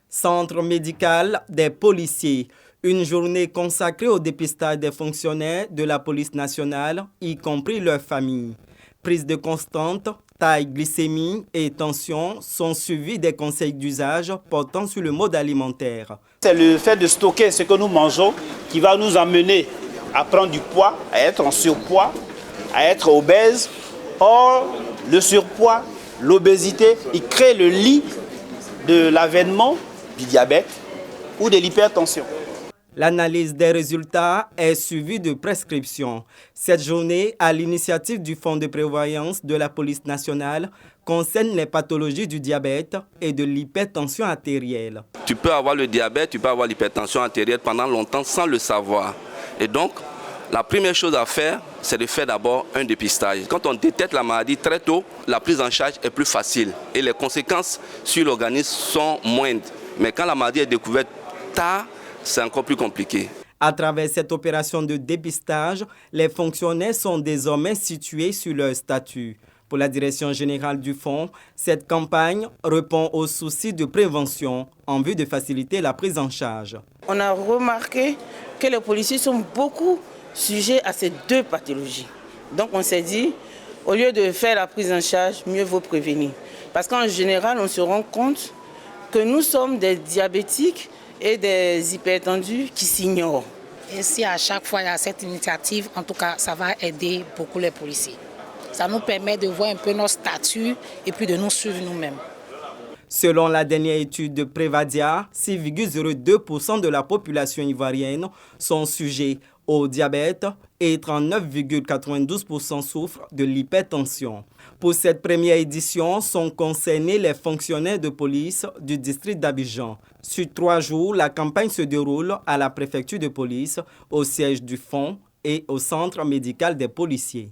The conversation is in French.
Centre médical des policiers. Une journée consacrée au dépistage des fonctionnaires de la police nationale, y compris leurs familles. Prise de constante, taille, glycémie et tension sont suivis des conseils d'usage portant sur le mode alimentaire. C'est le fait de stocker ce que nous mangeons qui va nous amener à prendre du poids, à être en surpoids, à être obèse. Or, le surpoids, l'obésité, il crée le lit de l'avènement du diabète ou de l'hypertension. L'analyse des résultats est suivie de prescriptions. Cette journée, à l'initiative du Fonds de prévoyance de la police nationale, concerne les pathologies du diabète et de l'hypertension artérielle. Tu peux avoir le diabète, tu peux avoir l'hypertension artérielle pendant longtemps sans le savoir. Et donc, la première chose à faire, c'est de faire d'abord un dépistage. Quand on détecte la maladie très tôt, la prise en charge est plus facile et les conséquences sur l'organisme sont moindres. Mais quand la maladie est découverte tard, c'est encore plus compliqué. À travers cette opération de dépistage, les fonctionnaires sont désormais situés sur leur statut. Pour la direction générale du fonds, cette campagne répond aux soucis de prévention en vue de faciliter la prise en charge. On a remarqué que les policiers sont beaucoup sujets à ces deux pathologies. Donc on s'est dit, au lieu de faire la prise en charge, mieux vaut prévenir. Parce qu'en général, on se rend compte que nous sommes des diabétiques et des hypertendus qui s'ignorent. Et si à chaque fois il y a cette initiative, en tout cas, ça va aider beaucoup les policiers. Ça nous permet de voir un peu notre statut et puis de nous suivre nous-mêmes. Selon la dernière étude de Prévadia, 6,02% de la population ivoirienne sont sujets au diabète et 39,92% souffrent de l'hypertension. Pour cette première édition, sont concernés les fonctionnaires de police du district d'Abidjan. Sur 3 jours, la campagne se déroule à la préfecture de police, au siège du fonds et au centre médical des policiers.